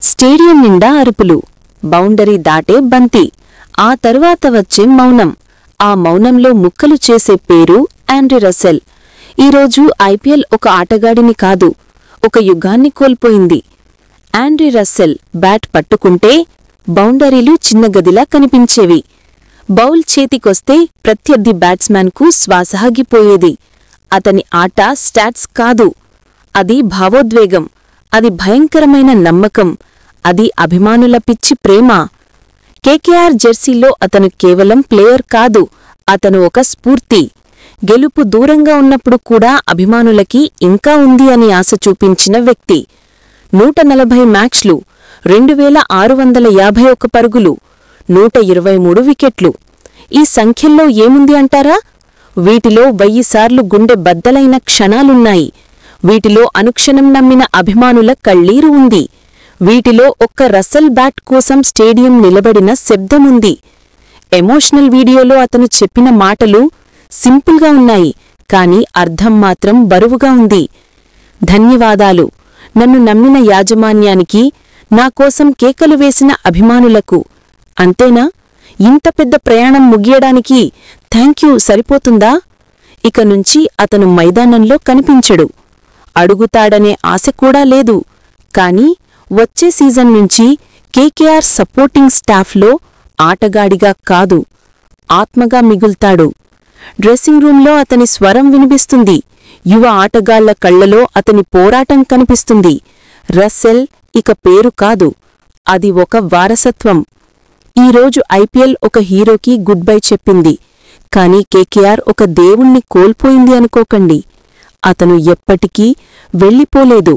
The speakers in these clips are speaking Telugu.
స్టేడియం నిండా అరుపులు, బౌండరీ దాటే బంతి, ఆ తరువాత వచ్చే మౌనం. ఆ మౌనంలో ముక్కలు చేసే పేరు ఆండ్రే రసెల్. ఈరోజు ఐపీఎల్ ఒక ఆటగాడిని కాదు, ఒక యుగాన్ని కోల్పోయింది. ఆండ్రే రసెల్ బ్యాట్ పట్టుకుంటే బౌండరీలు చిన్నగదిలా కనిపించేవి. బౌల్ చేతికొస్తే ప్రత్యర్థి బ్యాట్స్మెన్కు శ్వాసహాగిపోయేది. అతని ఆట స్టాట్స్ కాదు, అది భావోద్వేగం, అది భయంకరమైన నమ్మకం, అది అభిమానుల పిచ్చి ప్రేమ. కేకేఆర్ జెర్సీలో అతను కేవలం ప్లేయర్ కాదు, అతను ఒక స్ఫూర్తి. గెలుపు దూరంగా ఉన్నప్పుడు కూడా అభిమానులకి ఇంకా ఉంది అని ఆశ చూపించిన వ్యక్తి. 140 మ్యాచ్లు, 2651 పరుగులు, 123 వికెట్లు. ఈ సంఖ్యల్లో ఏముంది అంటారా? వీటిలో 1000 సార్లు గుండె బద్దలైన క్షణాలున్నాయి. వీటిలో అనుక్షణం నమ్మిన అభిమానుల కళ్ళీరు ఉంది. వీటిలో ఒక్క రసెల్ బ్యాట్ కోసం స్టేడియం నిలబడిన శబ్దముంది. ఎమోషనల్ వీడియోలో అతను చెప్పిన మాటలు సింపుల్గా ఉన్నాయి, కాని అర్థం మాత్రం బరువుగా ఉంది. ధన్యవాదాలు నన్ను నమ్మిన యాజమాన్యానికి, నాకోసం కేకలు వేసిన అభిమానులకు. అంతేనా? ఇంత పెద్ద ప్రయాణం ముగియడానికి థాంక్యూ సరిపోతుందా? ఇక నుంచి అతను మైదానంలో కనిపించడు. అడుగుతాడనే ఆశ కూడా లేదు. కాని వచ్చే సీజన్ నుంచి కేకేఆర్ సపోర్టింగ్ స్టాఫ్లో ఆటగాడిగా కాదు, ఆత్మగా మిగుల్తాడు. డ్రెస్సింగ్ రూంలో అతని స్వరం వినిపిస్తుంది. యువ ఆటగాళ్ల కళ్లలో అతని పోరాటం కనిపిస్తుంది. రసెల్ ఇక పేరు కాదు, అది ఒక వారసత్వం. ఈరోజు ఐపీఎల్ ఒక హీరోకి గుడ్ బై చెప్పింది, కాని కేకేఆర్ ఒక దేవుణ్ణి కోల్పోయింది అనుకోకండి. అతను ఎప్పటికీ వెళ్ళిపోలేదు.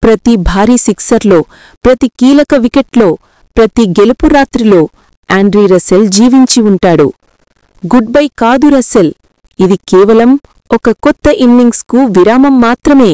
ప్రతి భారీ సిక్సర్లో, ప్రతి కీలక వికెట్లో, ప్రతి గెలుపు రాత్రిలో ఆండ్రే రసెల్ జీవించి ఉంటాడు. గుడ్ బై కాదు రసెల్, ఇది కేవలం ఒక కొత్త ఇన్నింగ్స్కు విరామం మాత్రమే.